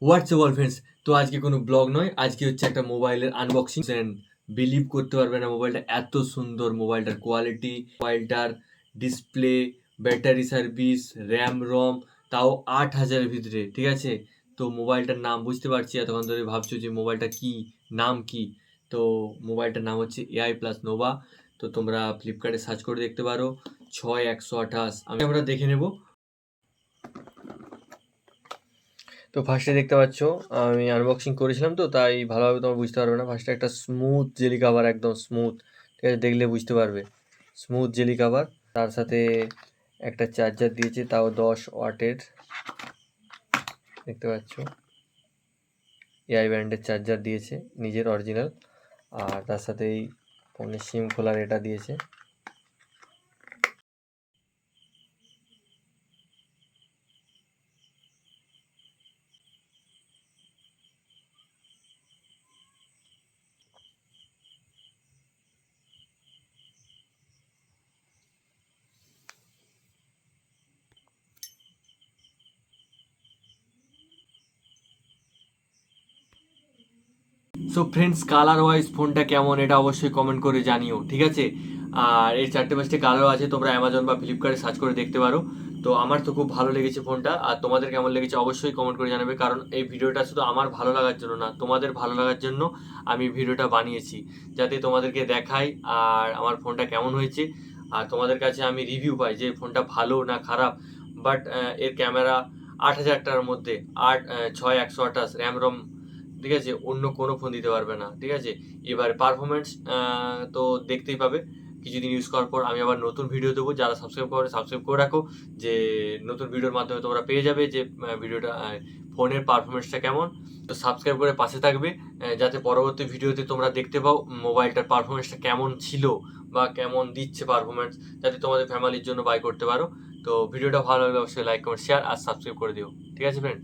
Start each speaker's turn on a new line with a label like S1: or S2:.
S1: WhatsApp friends, তো আজকে কোনো ব্লগ নয়, আজকে হচ্ছে একটা মোবাইলের আনবক্সিং এন্ড বিলিভ করতে পারবে না মোবাইলটা এত সুন্দর, মোবাইলটার কোয়ালিটি, মোবাইলটার display, battery service, RAM ROM, তাও 8,000-এর ভিতরে, ঠিক আছে। তো মোবাইলটার নাম বুঝতে পারছি, এতক্ষণ ধরে ভাবছো যে মোবাইলটা কি, নাম কি। তো মোবাইলটার নাম হচ্ছে AI প্লাস নোভা। তো তোমরা ফ্লিপকার্টে সার্চ করে দেখতে পারো 6128। আমরা দেখে নেব। তো ফার্স্টে দেখতে পাচ্ছ আমি আনবক্সিং করেছিলাম, তো তাই ভালোভাবে তোমরা বুঝতে পারবে না। ফার্স্টে একটা স্মুথ জেলি কাভার, একদম স্মুথ, ঠিক আছে, দেখলে বুঝতে পারবে স্মুথ জেলি কাভার। তার সাথে একটা চার্জার দিয়েছে, তাও 10 ওয়াটের, দেখতে পাচ্ছ। AI ব্র্যান্ডের চার্জার দিয়েছে, নিজের অরিজিনাল। আর তার সাথেই ফোনের সিম খোলার এটা দিয়েছে। সো ফ্রেন্ডস, কালার ওয়াইজ ফোনটা কেমন এটা অবশ্যই কমেন্ট করে জানিও, ঠিক আছে। আর এর 4-5টে কালারও আছে, তোমরা অ্যামাজন বা ফ্লিপকার্টে সার্চ করে দেখতে পারো। তো আমার তো খুব ভালো লেগেছে ফোনটা, আর তোমাদের কেমন লেগেছে অবশ্যই কমেন্ট করে জানাবে, কারণ এই ভিডিওটা শুধু আমার ভালো লাগার জন্য না, তোমাদের ভালো লাগার জন্য আমি ভিডিওটা বানিয়েছি, যাতে তোমাদেরকে দেখাই আর আমার ফোনটা কেমন হয়েছে, আর তোমাদের কাছে আমি রিভিউ পাই যে ফোনটা ভালো না খারাপ। বাট এর ক্যামেরা 8,000 টাকার মধ্যে, 6128 র্যাম রম, ঠিক আছে, অন্য কোনো ফোন দিতে পারবে না, ঠিক আছে। এবার পারফরমেন্স তো দেখতেই পাবে কিছুদিন ইউজ করার পর। আমি আবার নতুন ভিডিও দেবো, যারা সাবস্ক্রাইব করে রাখো, যে নতুন ভিডিওর মাধ্যমে তোমরা পেয়ে যাবে যে ভিডিওটা, ফোনের পারফরমেন্সটা কেমন। তো সাবস্ক্রাইব করে পাশে থাকবে, যাতে পরবর্তী ভিডিওতে তোমরা দেখতে পাও মোবাইলটার পারফরমেন্সটা কেমন ছিল বা কেমন দিচ্ছে পারফরমেন্স, যাতে তোমাদের ফ্যামিলির জন্য বাই করতে পারো। তো ভিডিওটা ভালো লাগলে অবশ্যই লাইক কমেন্ট শেয়ার আর সাবস্ক্রাইব করে দিও, ঠিক আছে ফ্রেন্ড।